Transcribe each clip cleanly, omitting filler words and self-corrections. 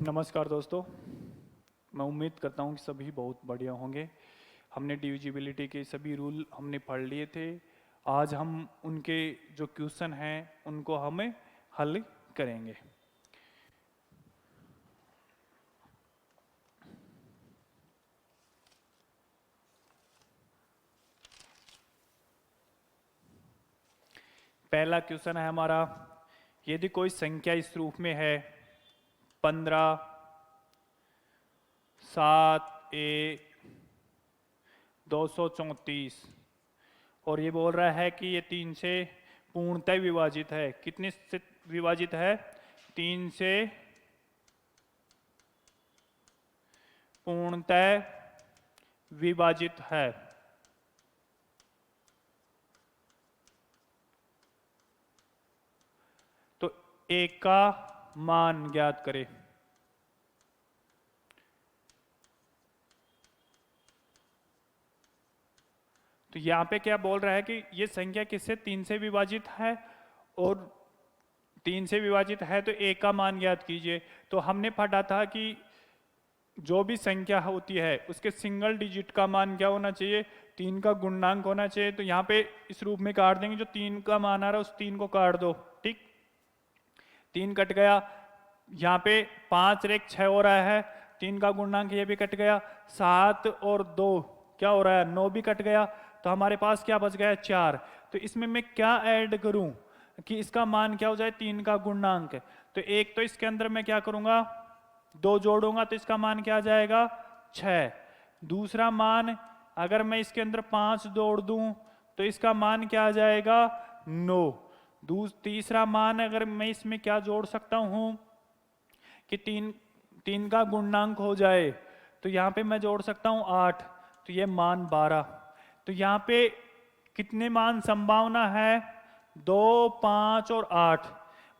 नमस्कार दोस्तों, मैं उम्मीद करता हूँ कि सभी बहुत बढ़िया होंगे। हमने डिविजिबिलिटी के सभी रूल हमने पढ़ लिए थे। आज हम उनके जो क्वेश्चन हैं उनको हमें हल करेंगे। पहला क्वेश्चन है हमारा, यदि कोई संख्या इस रूप में है 15, 7a 234 और ये बोल रहा है कि ये 3 से पूर्णतः विभाजित है। कितने से विभाजित है? 3 से पूर्णतः विभाजित है। तो एक का मान ज्ञात करें। तो यहां पे क्या बोल रहा है कि ये संख्या किससे 3 से विभाजित है, और 3 से विभाजित है तो एक का मान ज्ञात कीजिए। तो हमने पढ़ा था कि जो भी संख्या होती है उसके सिंगल डिजिट का मान क्या होना चाहिए? 3 का गुणनांक होना चाहिए। तो यहाँ पे इस रूप में काट देंगे, जो 3 का मान आ रहा है उस 3 को काट दो। ठीक, 3 कट गया। यहाँ पे 5 रेख 6 हो रहा है, 3 का गुणनांक ये भी कट गया। 7 और 2 क्या हो रहा है? 9 भी कट गया। तो हमारे पास क्या बच गया? 4। तो इसमें मैं क्या ऐड करूं कि इसका मान क्या हो जाए? 3 का गुणनांक। तो एक तो इसके अंदर मैं क्या करूंगा? 2 जोड़ूंगा तो इसका मान क्या आ जाएगा? 6। दूसरा मान अगर मैं इसके अंदर 5 जोड़ दूं तो इसका मान क्या आ जाएगा? 9। तीसरा मान अगर मैं इसमें क्या जोड़ सकता हूं कि 3 का गुणनांक हो जाए, तो यहां पे मैं जोड़ सकता हूं 8। तो ये मान 12। तो यहाँ पे कितने मान संभावना है? 2, 5 और 8।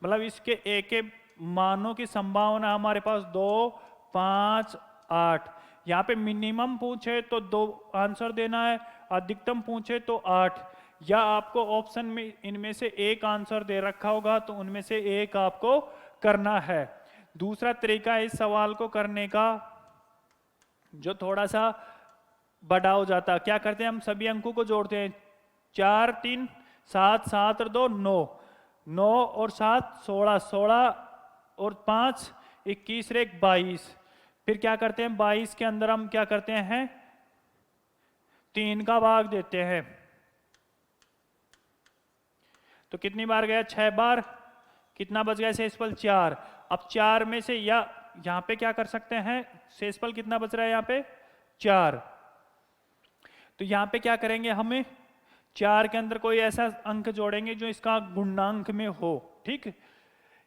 मतलब इसके एक एक मानों की संभावना हमारे पास 2, 5, 8। यहाँ पे मिनिमम पूछे तो 2 आंसर देना है, अधिकतम पूछे तो 8, या आपको ऑप्शन में इनमें से एक आंसर दे रखा होगा तो उनमें से एक आपको करना है। दूसरा तरीका है इस सवाल को करने का जो थोड़ा सा बड़ा हो जाता। क्या करते हैं? हम सभी अंकों को जोड़ते हैं। 4, 3, 7, 7 और 2 9, 9 और 7 16, 16 और 5 21 और 1 22। फिर क्या करते हैं? 22 के अंदर हम क्या करते हैं? 3 का भाग देते हैं। तो कितनी बार गया? 6 बार। कितना बच गया शेषफल? 4। अब 4 में से या यहां पे क्या कर सकते हैं? शेषफल कितना बच रहा है? यहां पे 4। तो यहां पे क्या करेंगे? हमें 4 के अंदर कोई ऐसा अंक जोड़ेंगे जो इसका गुणनांक में हो। ठीक,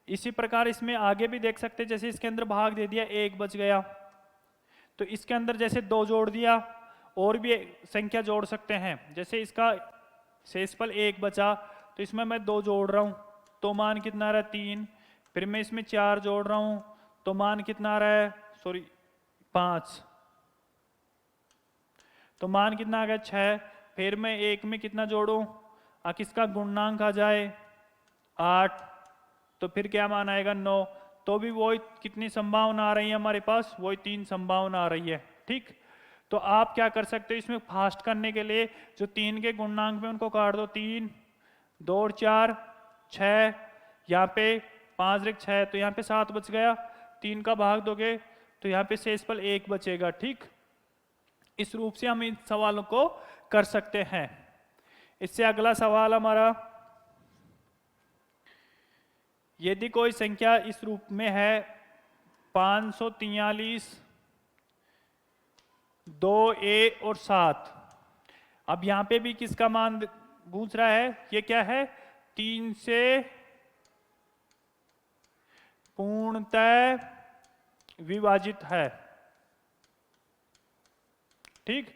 इसी प्रकार इसमें आगे भी देख सकते हैं। जैसे इसके अंदर भाग दे दिया, 1 बच गया, तो इसके अंदर जैसे 2 जोड़ दिया, और भी संख्या जोड़ सकते हैं। जैसे इसका शेषफल 1 बचा तो इसमें मैं 2 जोड़ रहा हूं तो मान कितना आ रहा है? 3। फिर मैं इसमें 4 जोड़ रहा हूं तो मान कितना आ रहा है? 5। तो मान कितना आ गया? 6। फिर मैं 1 में कितना जोड़ूं कि इसका गुणनांक आ जाए 8, तो फिर क्या मान आएगा? 9। तो भी वही कितनी संभावना आ रही है हमारे पास? वही 3 संभावना आ रही है। ठीक, तो आप क्या कर सकते हो इसमें फास्ट करने के लिए? जो 3 के गुणनांक में उनको काट दो। 3, 2 और 4 6, यहाँ पे 5 और 6, तो यहाँ पे 7 बच गया। 3 का भाग दोगे तो यहाँ पे शेषफल 1 बचेगा। ठीक, इस रूप से हम इन सवालों को कर सकते हैं। इससे अगला सवाल हमारा, यदि कोई संख्या इस रूप में है 543, 2a और 7। अब यहां पे भी किसका मान पूछ रहा है? ये क्या है? 3 से पूर्णतः विभाजित है। ठीक,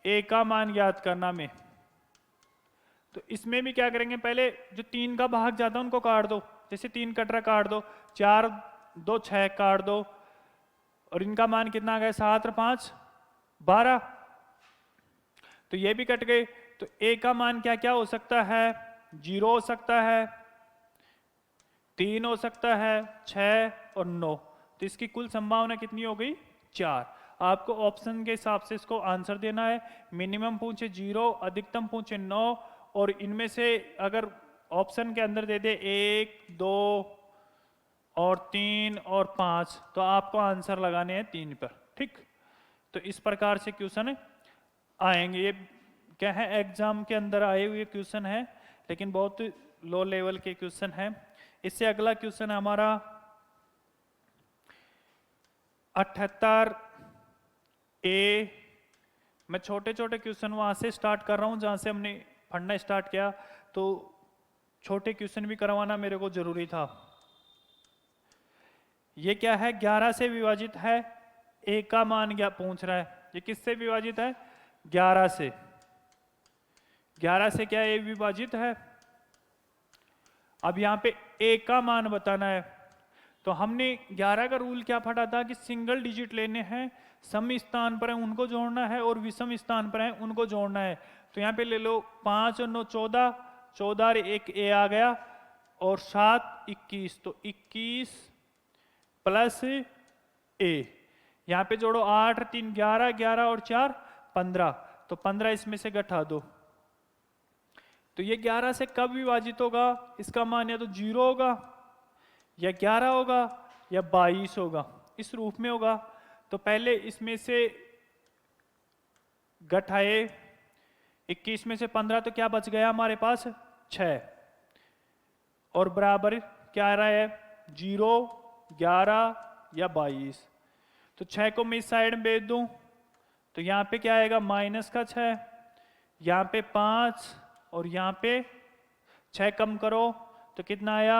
a का मान ज्ञात करना में। तो इसमें भी क्या करेंगे? पहले जो 3 का भाग जाता है उनको काट दो। जैसे 3 कट रहा, काट दो। 4, 2, 6 काट दो, और इनका मान कितना आ गया? 7 और 5 12। तो ये भी कट गए। तो a का मान क्या क्या हो सकता है? 0 हो सकता है, 3 हो सकता है, 6 और 9। तो इसकी कुल संभावना कितनी हो गई? 4। आपको ऑप्शन के हिसाब से इसको आंसर देना है। मिनिमम पूछे 0, अधिकतम पूछे 9, और इनमें से अगर ऑप्शन के अंदर दे दे 1, 2 और 3 और 5, तो आपको आंसर लगाने हैं 3 पर। ठीक, तो इस प्रकार से क्वेश्चन आएंगे। ये क्या है, एग्जाम के अंदर आए हुए क्वेश्चन है, लेकिन बहुत लो लेवल के क्वेश्चन है। इससे अगला क्वेश्चन हमारा 78 ए। मैं छोटे छोटे क्वेश्चन वहां से स्टार्ट कर रहा हूं जहां से हमने पढ़ना स्टार्ट किया, तो छोटे क्वेश्चन भी करवाना मेरे को जरूरी था। ये क्या है, 11 से विभाजित है, ए का मान क्या पूछ रहा है। ये किससे विभाजित है? 11 से। 11 से क्या ए विभाजित है? अब यहां पे ए का मान बताना है, तो हमने 11 का रूल क्या पढ़ा था कि सिंगल डिजिट लेने हैं, सम स्थान पर है उनको जोड़ना है और विषम स्थान पर है उनको जोड़ना है। तो यहाँ पे ले लो 5 और 9 14, 14 और 1 ए आ गया, और 7 21, तो 21 प्लस ए। यहाँ पे जोड़ो 8 3 11, 11 और 4 15, तो 15 इसमें से घटा दो। तो ये 11 से कब विभाजित होगा? इसका मान या तो 0 होगा, या 11 होगा, या 22 होगा, इस रूप में होगा। तो पहले इसमें से घटाए, 21 में से 15, तो क्या बच गया हमारे पास? 6, और बराबर क्या आ रहा है? 0, 11 या 22। तो 6 को मैं इस साइड में भेज दूं, तो यहाँ पे क्या आएगा? माइनस का 6, यहाँ पे 5, और यहाँ पे 6 कम करो तो कितना आया?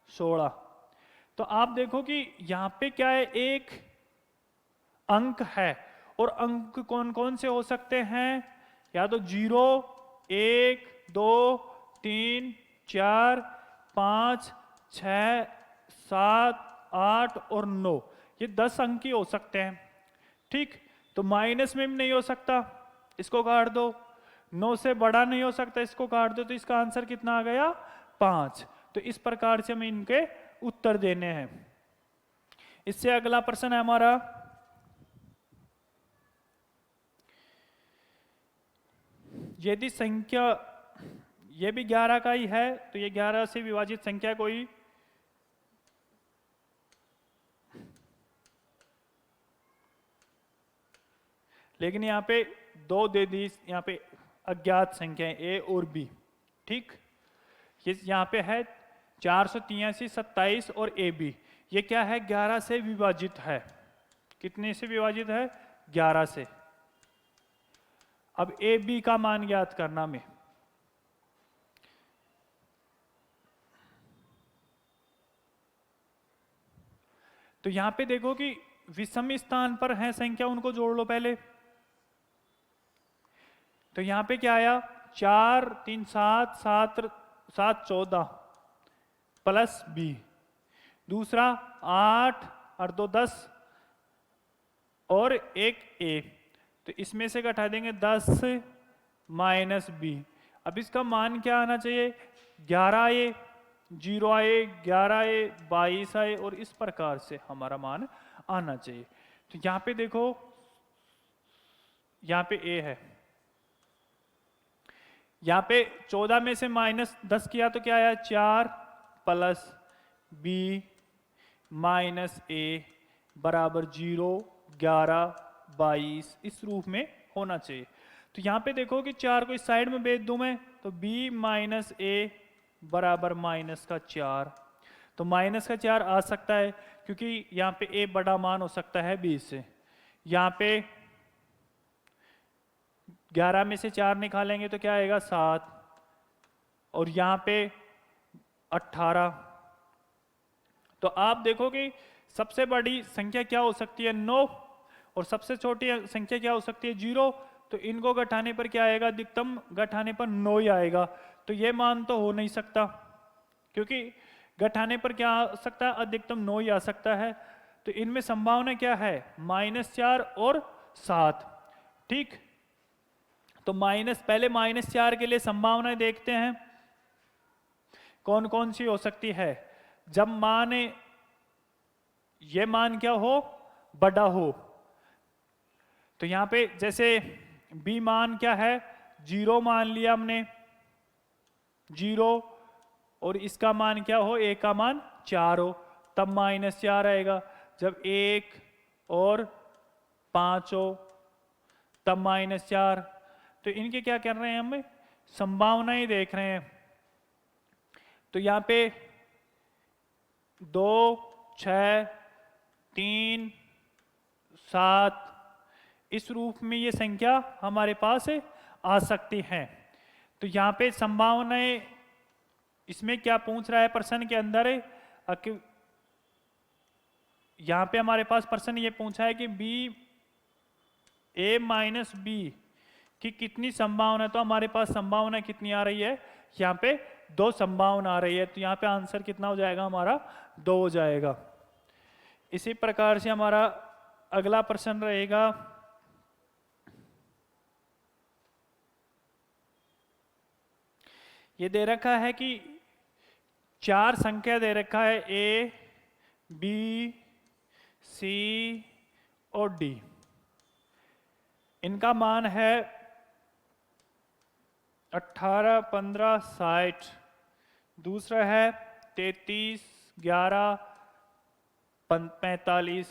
16। तो आप देखो कि यहाँ पे क्या है, एक अंक है, और अंक कौन कौन से हो सकते हैं? या तो 0, 1, 2, 3, 4, 5, 6, 7, 8 और 9, ये 10 अंक ही हो सकते हैं। ठीक, तो माइनस में भी नहीं हो सकता, इसको काट दो। 9 से बड़ा नहीं हो सकता, इसको काट दो। तो इसका आंसर कितना आ गया? 5। तो इस प्रकार से हमें इनके उत्तर देने हैं। इससे अगला प्रश्न है हमारा यदि संख्या, ये भी 11 का ही है, तो ये 11 से विभाजित संख्या कोई लेकिन यहाँ पे 2 दे दी, यहाँ पे अज्ञात संख्याएं ए और बी। ठीक, ये यहाँ पे है 483, 27 और ए बी। ये क्या है? 11 से विभाजित है। कितने से विभाजित है? 11 से। अब ए बी का मान ज्ञात करना में, तो यहां पे देखो कि विषम स्थान पर है संख्या, उनको जोड़ लो पहले। तो यहां पे क्या आया? 4 3 7, 7 7 14 प्लस बी। दूसरा 8 और 2 10 और 1 ए, तो इसमें से घटा देंगे 10 माइनस बी। अब इसका मान क्या आना चाहिए? 11 आए, 0 आए, 11 आए, 22 आए, और इस प्रकार से हमारा मान आना चाहिए। तो यहां पे देखो, यहां पे ए है, यहां पे 14 में से माइनस 10 किया तो क्या आया? 4 प्लस बी माइनस ए बराबर 0, 11, 22, इस रूप में होना चाहिए। तो यहां पे देखो कि 4 को इस साइड में भेज दूं मैं, तो b माइनस ए बराबर माइनस का 4। तो माइनस का 4 आ सकता है, क्योंकि यहां पे a बड़ा मान हो सकता है b से। यहां पे 11 में से 4 निकालेंगे तो क्या आएगा? 7, और यहां पे 18। तो आप देखो कि सबसे बड़ी संख्या क्या हो सकती है? 9, और सबसे छोटी संख्या क्या हो सकती है? 0। तो इनको घटाने पर क्या आएगा? अधिकतम घटाने पर 9 ही आएगा। तो ये मान तो हो नहीं सकता, क्योंकि घटाने पर क्या आ सकता है? अधिकतम 9 ही आ सकता है। तो इनमें संभावना क्या है? -4 और 7। ठीक, तो पहले -4 के लिए संभावनाएं देखते हैं कौन कौन सी हो सकती है। जब मान ये मान क्या हो, बड़ा हो। तो यहाँ पे जैसे b मान क्या है, 0 मान लिया हमने, 0, और इसका मान क्या हो, a का मान 4 हो, तब -4 आएगा। जब 1 और 5 हो तब -4। तो इनके क्या कर रहे हैं, हम संभावनाएं देख रहे हैं। तो यहाँ पे 2, 6, 3, 7 इस रूप में ये संख्या हमारे पास आ सकती है। तो यहाँ पे संभावनाएं, इसमें क्या पूछ रहा है प्रश्न के अंदर, यहाँ पे हमारे पास प्रश्न ये पूछा है कि a माइनस b की कितनी संभावना है। तो हमारे पास संभावना कितनी आ रही है, यहाँ पे 2 संभावना आ रही है। तो यहाँ पे आंसर कितना हो जाएगा, हमारा 2 हो जाएगा। इसी प्रकार से हमारा अगला प्रश्न रहेगा, ये दे रखा है कि 4 संख्या दे रखा है, a, b, c और d। इनका मान है 18, 15, 60। दूसरा है 33, 11, 45।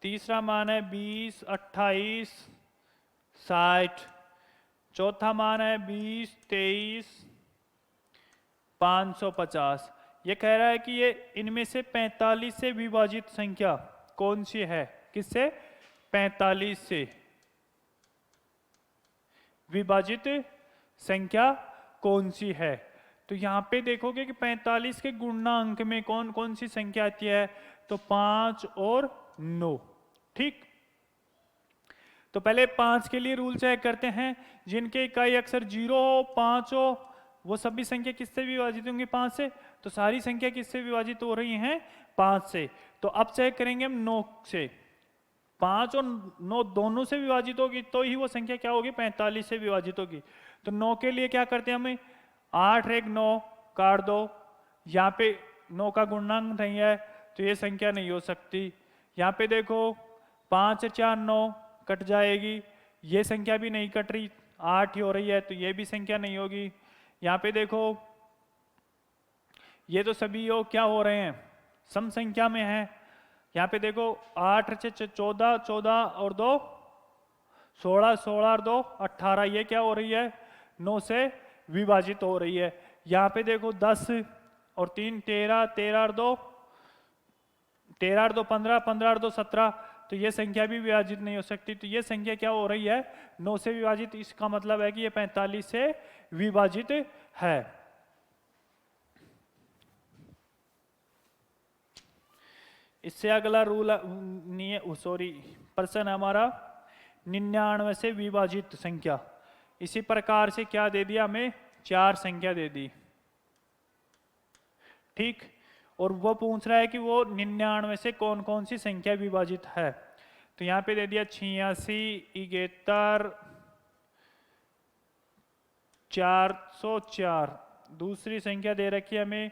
तीसरा मान है 20, 28, 60। चौथा मान है 20, 23, 550। ये कह रहा है कि ये इनमें से 45 से विभाजित संख्या कौन सी है, किससे, 45 से विभाजित संख्या कौन सी है। तो यहाँ पे देखोगे कि 45 के गुणनांक में कौन कौन सी संख्या आती है, तो 5 और 9। ठीक, तो पहले 5 के लिए रूल चेक करते हैं। जिनके इकाई अक्षर 0 हो, 5 हो, वो सभी संख्या किससे विभाजित होंगी, 5 से। तो सारी संख्या किससे विभाजित हो रही हैं, 5 से। तो अब चेक करेंगे हम 9 से। 5 और 9 दोनों से विभाजित होगी तो ही वो संख्या क्या होगी, 45 से विभाजित होगी। तो 9 के लिए क्या करते हैं, हमें 8 और 1 9 काट दो। यहाँ पे 9 का गुणनांक नहीं है तो ये संख्या नहीं हो सकती। यहाँ पे देखो 5 और 4 9 कट जाएगी, ये संख्या भी नहीं कट रही, 8 ही हो रही है, तो ये भी संख्या नहीं होगी। यहाँ पे देखो ये तो सभी योग क्या हो रहे हैं, सम संख्या में है। यहाँ पे देखो 8 से 14, 14 और 2 16, 16 और 2 18, ये क्या हो रही है, 9 से विभाजित हो रही है। यहाँ पे देखो 10 और 3 13, 13 और 2 13 और 2 15, 15 और 2 17, तो ये संख्या भी विभाजित नहीं हो सकती। तो ये संख्या क्या हो रही है, 9 से विभाजित। इसका मतलब है कि ये 45 से विभाजित है। इससे अगला रूल प्रश्न हमारा 99 से विभाजित संख्या। इसी प्रकार से क्या दे दिया, हमें 4 संख्या दे दी, ठीक। और वो पूछ रहा है कि वो 99 से कौन कौन सी संख्या विभाजित है। तो यहाँ पे दे दिया 86, 71, 404। दूसरी संख्या दे रखी है हमें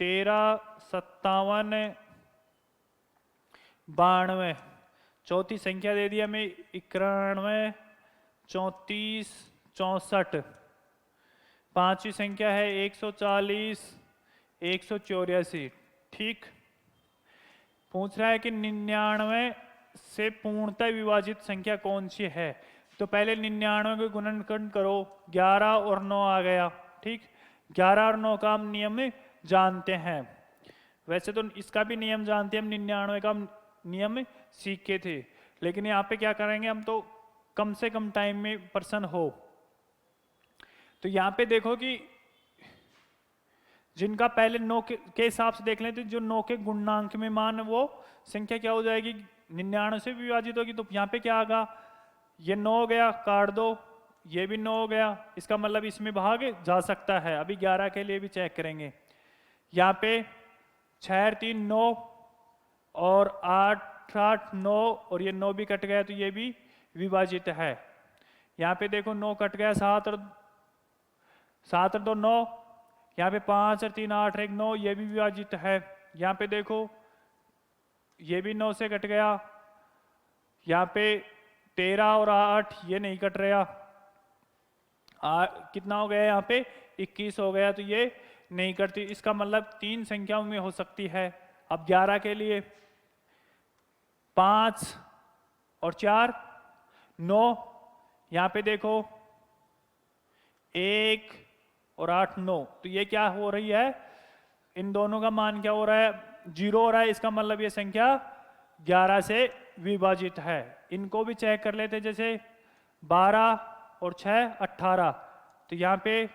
13, 57, 92। चौथी संख्या दे दी हमें 91, 34, 64। पांचवी संख्या है 140, 184। ठीक, पूछ रहा है कि 99 से पूर्णतः विभाजित संख्या कौन सी है। तो पहले 99 को गुणनखंड करो, 11 और 9 आ गया, ठीक। 11 और 9 का हम नियम जानते हैं, वैसे तो इसका भी नियम जानते हैं हम, 99 का नियम सीखे थे। लेकिन यहाँ पे क्या करेंगे हम, तो कम से कम टाइम में प्रश्न हो। तो यहाँ पे देखो कि जिनका पहले 9 के हिसाब से देख लेते, जो 9 के गुणनांक में मान वो संख्या क्या हो जाएगी, 99 से विभाजित होगी। तो यहाँ पे क्या आगा, ये 9 हो गया, काट दो, ये भी 9 हो गया, इसका मतलब इसमें भाग जा सकता है। अभी 11 के लिए भी चेक करेंगे। यहाँ पे 6 और 3 9 और 8 8 9 और ये 9 भी कट गया, तो ये भी विभाजित है। यहाँ पे देखो 9 कट गया, 7 और 2 9। यहाँ पे 5 और 3 8 और 1 9, ये भी विभाजित है। यहाँ पे देखो ये भी 9 से कट गया। यहाँ पे 13 और 8 ये नहीं कट रहा। कितना हो गया यहाँ पे 21 हो गया, तो ये नहीं कटती। इसका मतलब 3 संख्याओं में हो सकती है। अब 11 के लिए 5 और 4 9, यहाँ पे देखो 1 और 8 9, तो ये क्या हो रही है, इन दोनों का मान क्या हो रहा है 0 हो रहा है। इसका मतलब ये संख्या 11 से विभाजित है। इनको भी चेक कर लेते, जैसे 12 और 6 18, तो यहाँ पे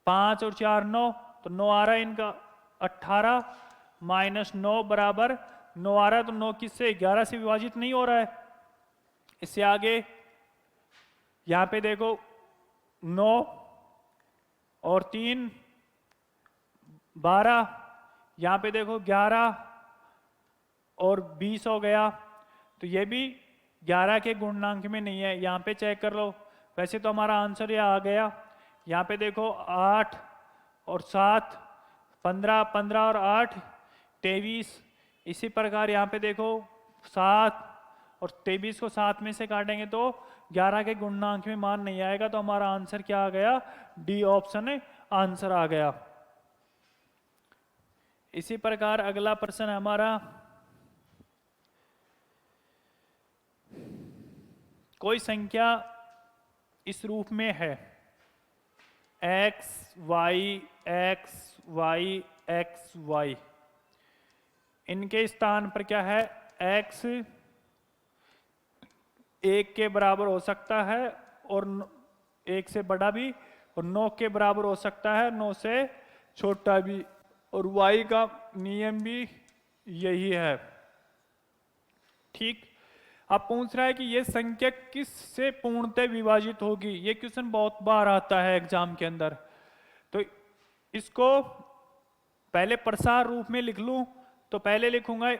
5 और 4 9, तो 9 आ रहा है इनका 18 माइनस 9 बराबर 9 आ रहा है। तो 9 किससे 11 से विभाजित नहीं हो रहा है। इससे आगे यहाँ पे देखो 9 और 3 12, यहाँ पे देखो 11 और 20 हो गया, तो ये भी 11 के गुणनांक में नहीं है। यहाँ पे चेक कर लो, वैसे तो हमारा आंसर ये आ गया। यहाँ पे देखो 8 और 7 15, 15 और 8 23। इसी प्रकार यहाँ पे देखो 7 और 23 को 7 में से काटेंगे तो 11 के गुणनांक में मान नहीं आएगा। तो हमारा आंसर क्या आ गया, डी ऑप्शन आंसर आ गया। इसी प्रकार अगला प्रश्न है हमारा, कोई संख्या इस रूप में है x y x y x y, इनके स्थान पर क्या है x 1 के बराबर हो सकता है और 1 से बड़ा भी, और 9 के बराबर हो सकता है 9 से छोटा भी, और y का नियम भी यही है। ठीक। अब पूछ रहा है कि ये संख्या किस से पूर्णतः विभाजित होगी। ये क्वेश्चन बहुत बार आता है एग्जाम के अंदर, तो इसको पहले प्रसार रूप में लिख लूं, तो पहले लिखूंगा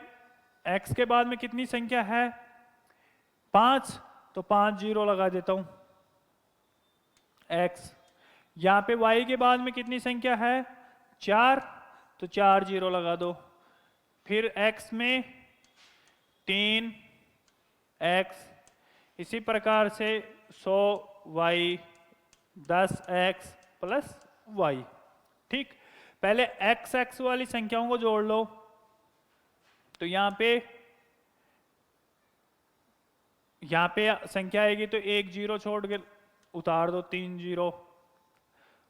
x के बाद में कितनी संख्या है 5, तो 5 जीरो लगा देता हूं x। यहां पे y के बाद में कितनी संख्या है 4, तो 4 जीरो लगा दो। फिर x में 3 x, इसी प्रकार से 100 y 10 x प्लस y। ठीक। पहले x x वाली संख्याओं को जोड़ लो, तो यहां पे संख्या आएगी तो 1 जीरो छोड़ के उतार दो 3 जीरो,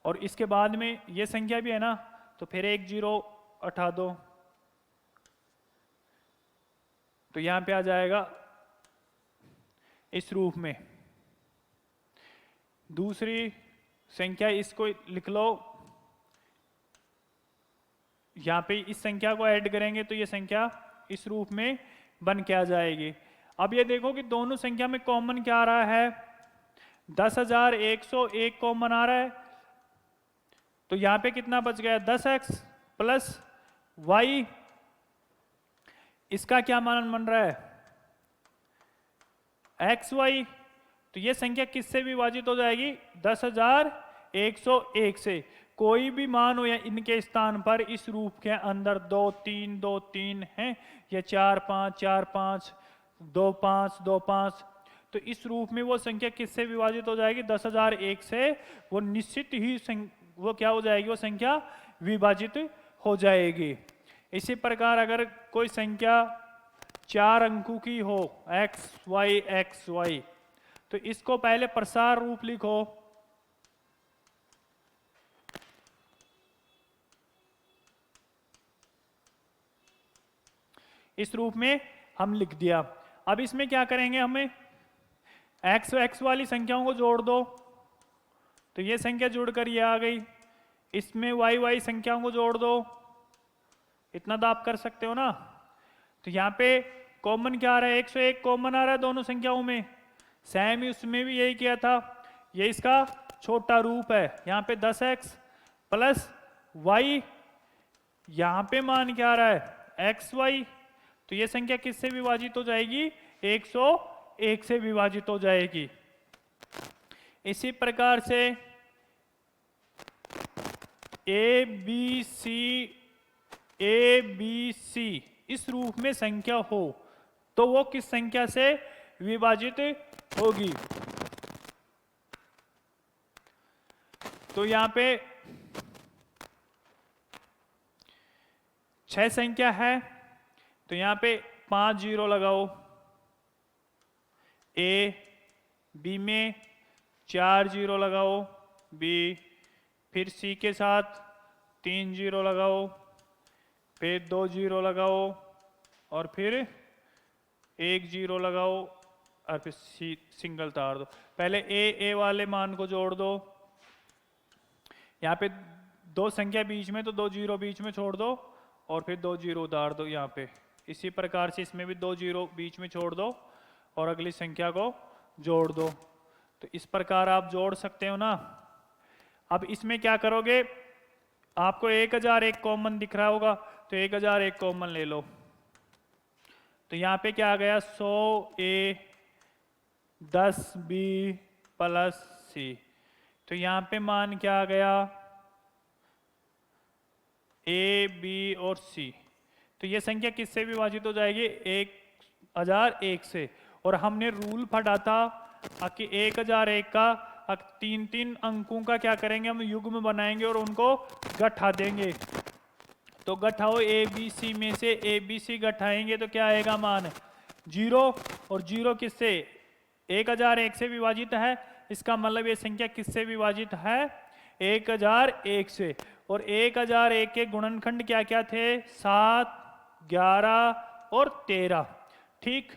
और इसके बाद में ये संख्या भी है ना, तो फिर 1 जीरो हटा दो, तो यहां पे आ जाएगा इस रूप में। दूसरी संख्या इसको लिख लो, यहां पे इस संख्या को ऐड करेंगे तो ये संख्या इस रूप में बन के आ जाएगी। अब ये देखो कि दोनों संख्या में कॉमन क्या आ रहा है 10,101 कॉमन आ रहा है, तो यहां पे कितना बच गया 10x प्लस y। इसका क्या मान बन रहा है xy, तो ये संख्या किससे विभाजित हो जाएगी 10,101 से। कोई भी मान हो या इनके स्थान पर इस रूप के अंदर 2 3 2 3 है, या 4 5 4 5 2 5 2 5, तो इस रूप में वो संख्या किससे विभाजित हो जाएगी 10,001 से। वो निश्चित ही वो क्या हो जाएगी, वो संख्या विभाजित हो जाएगी। इसी प्रकार अगर कोई संख्या 4 अंकों की हो x y, तो इसको पहले प्रसार रूप लिखो, इस रूप में हम लिख दिया। अब इसमें क्या करेंगे, हमें x वाली संख्याओं को जोड़ दो, तो ये संख्या जुड़कर ये आ गई। इसमें y संख्याओं को जोड़ दो, इतना तो आप कर सकते हो ना। तो यहाँ पे कॉमन क्या आ रहा है 101 कॉमन आ रहा है दोनों संख्याओं में, सेम ही उसमें भी यही किया था। ये इसका छोटा रूप है, यहाँ पे 10x प्लस y, यहाँ पे मान क्या आ रहा है xy, तो ये संख्या किससे विभाजित हो जाएगी 101 से विभाजित हो जाएगी। इसी प्रकार से a b c इस रूप में संख्या हो तो वो किस संख्या से विभाजित होगी? तो यहां पे 6 संख्या है तो यहां पे 5 जीरो लगाओ। ए, बी में 4 जीरो लगाओ, बी, फिर सी के साथ 3 जीरो लगाओ, फिर 2 जीरो लगाओ और फिर 1 जीरो लगाओ और फिर सी सिंगल तार दो। पहले ए वाले मान को जोड़ दो। यहाँ पे 2 संख्या बीच में तो 2 जीरो बीच में छोड़ दो और फिर 2 जीरो उतार दो यहाँ पे। इसी प्रकार से इसमें भी 2 जीरो बीच में छोड़ दो और अगली संख्या को जोड़ दो। तो इस प्रकार आप जोड़ सकते हो ना। अब इसमें क्या करोगे, आपको 1001 कॉमन दिख रहा होगा तो 1001 कॉमन ले लो। तो यहाँ पे क्या आ गया, 100A 10B प्लस C। तो यहाँ पे मान क्या आ गया, A, B और C। तो ये संख्या किससे विभाजित हो जाएगी, 1001 से। और हमने रूल पढ़ा था कि 1001 का 3 अंकों का क्या करेंगे, हम युग्म बनाएंगे और उनको गठा देंगे। तो गठाओ ए बी सी में से ए बी सी गठाएंगे तो क्या आएगा मान 0। और 0 किससे, 1001 से विभाजित है। इसका मतलब ये संख्या किससे विभाजित है, 1001 से। और 1001 के गुणनखंड क्या क्या थे, 7, 11 और 13। ठीक,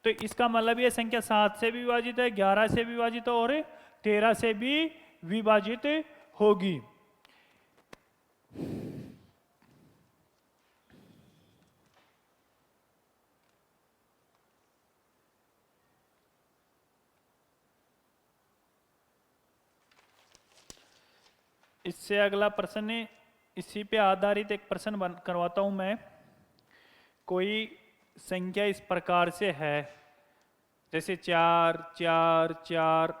तो इसका मतलब ये संख्या 7 से भी विभाजित है, 11 से भी विभाजित है और 13 से भी विभाजित होगी। इससे अगला प्रश्न, इसी पे आधारित एक प्रश्न करवाता हूं मैं। कोई संख्या इस प्रकार से है, जैसे 4, 4, 4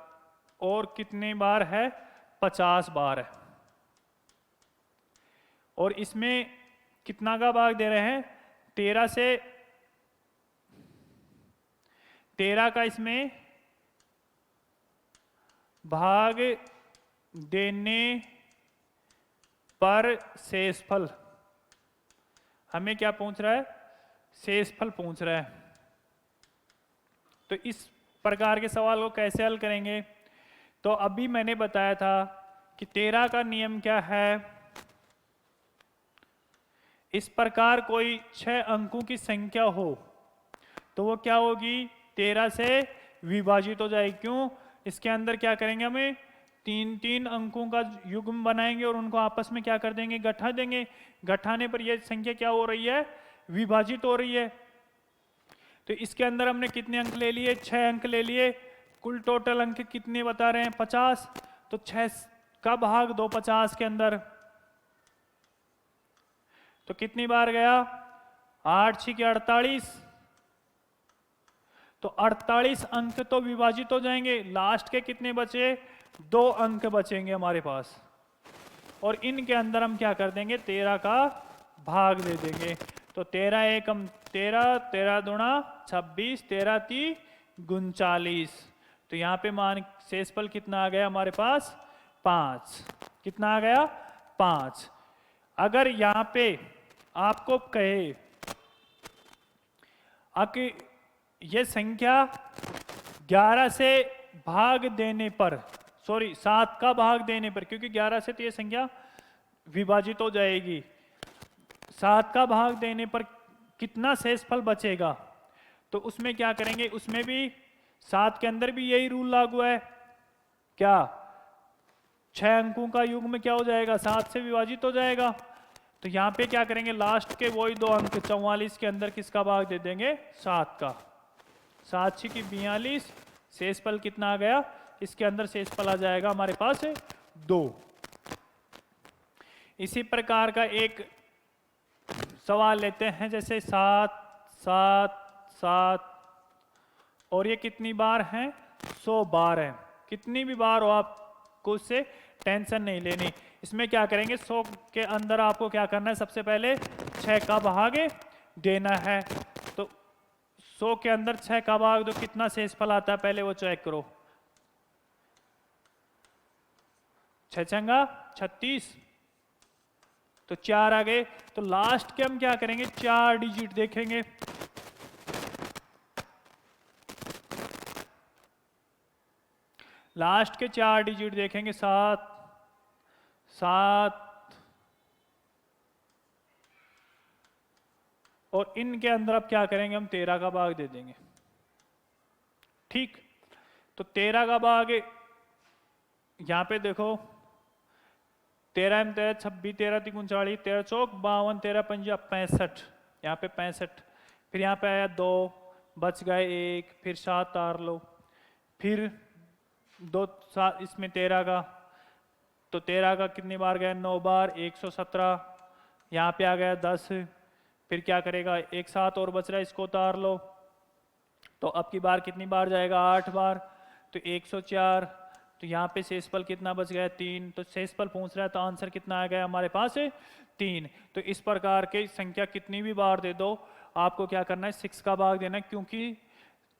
और कितने बार है, 50 बार है। और इसमें कितना का भाग दे रहे हैं, 13 से 13 का इसमें भाग देने पर शेषफल, हमें क्या पूछ रहा है, शेषफल पूछ रहा है। तो इस प्रकार के सवाल को कैसे हल करेंगे, तो अभी मैंने बताया था कि 13 का नियम क्या है। इस प्रकार कोई 6 अंकों की संख्या हो तो वो क्या होगी, 13 से विभाजित हो जाएगी। क्यों, इसके अंदर क्या करेंगे, हमें 3 अंकों का युग्म बनाएंगे और उनको आपस में क्या कर देंगे, गठा देंगे। गठाने पर यह संख्या क्या हो रही है, विभाजित हो रही है। तो इसके अंदर हमने कितने अंक ले लिए, 6 अंक ले लिए। कुल टोटल अंक कितने बता रहे हैं, 50। तो 6 का भाग दो 50 के अंदर, तो कितनी बार गया, 8 6 के 48। तो 48 अंक तो विभाजित हो जाएंगे। लास्ट के कितने बचे, 2 अंक बचेंगे हमारे पास। और इनके अंदर हम क्या कर देंगे, 13 का भाग दे देंगे। तो 13 एकम 13, 13 दूना 26, 13 3 39। तो यहाँ पे मान शेषफल कितना आ गया हमारे पास, 5। कितना आ गया, 5। अगर यहाँ पे आपको कहे कि ये संख्या 11 से भाग देने पर, 7 का भाग देने पर, क्योंकि 11 से तो ये संख्या विभाजित हो जाएगी, 7 का भाग देने पर कितना शेषफल बचेगा। तो उसमें क्या करेंगे, उसमें भी 7 के अंदर भी यही रूल लागू है, क्या 6 अंकों का युग्म क्या हो जाएगा, 7 से विभाजित हो जाएगा। तो यहाँ पे क्या करेंगे, लास्ट के वही 2 अंक 44 के अंदर किसका भाग दे देंगे, 7 का। 7 6 की 42, शेषफल कितना आ गया, इसके अंदर शेषफल आ जाएगा हमारे पास 2। इसी प्रकार का एक सवाल लेते हैं, जैसे 7 7 7 और ये कितनी बार हैं, 100 बार है। कितनी भी बार हो आपको उससे टेंशन नहीं लेनी। इसमें क्या करेंगे, 100 के अंदर आपको क्या करना है, सबसे पहले 6 का भाग देना है। तो 100 के अंदर 6 का भाग दो, कितना शेषफल आता है पहले वो चेक करो। 6 छंगा 36, तो 4 आ गए। तो लास्ट के हम क्या करेंगे, 4 डिजिट देखेंगे। लास्ट के 4 डिजिट देखेंगे, 7 7, और इनके अंदर अब क्या करेंगे, हम 13 का भाग दे देंगे। ठीक, तो 13 का भाग यहां पे देखो, 13 में 13, 26, 13 3 39, 13 चौक 52, 13 पंजा 65, यहाँ पे 65, फिर यहाँ पे आया 2, बच गए 1, फिर 7 तार लो, फिर 2 7, इसमें 13 का, तो 13 का कितनी बार गया, 9 बार, 117, यहाँ पे आ गया 10, फिर क्या करेगा, एक 7 और बच रहा है, इसको उतार लो, तो अब की बार कितनी बार जाएगा, 8 बार, तो 104, तो यहाँ पे शेषफल कितना बच गया, 3, तो शेषफल पूछ रहा है तो आंसर कितना आ गया हमारे पास है 3। तो इस प्रकार के संख्या कितनी भी बार दे दो, आपको क्या करना है, 6 का भाग देना है, क्योंकि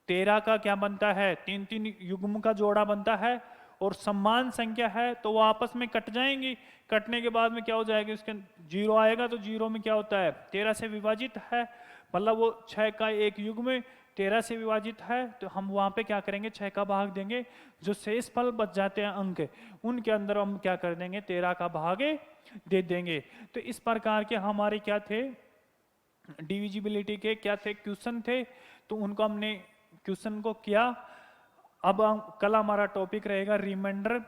13 का क्या बनता है, 3 3 युग्म का जोड़ा बनता है, और समान संख्या है तो वो आपस में कट जाएंगी, कटने के बाद में क्या हो जाएगा, उसके 0 आएगा, तो 0 में क्या होता है, 13 से विभाजित है, मतलब वो 6 का एक युग्म 13 से विभाजित है, तो हम वहां पे क्या करेंगे, 6 का भाग देंगे, जो शेषफल बच जाते हैं अंक उनके अंदर हम क्या कर देंगे, 13 का भाग दे देंगे। तो इस प्रकार के हमारे क्या थे, डिविजिबिलिटी के क्या थे, क्वेश्चन थे, तो उनको हमने क्वेश्चन को किया। अब कल हमारा टॉपिक रहेगा रिमाइंडर,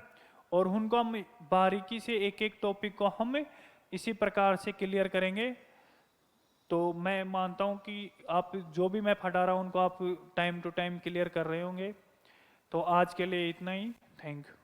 और उनको हम बारीकी से एक एक टॉपिक को हम इसी प्रकार से क्लियर करेंगे। तो मैं मानता हूं कि आप जो भी मैं पढ़ा रहा हूं उनको आप टाइम टू टाइम क्लियर कर रहे होंगे। तो आज के लिए इतना ही, थैंक यू।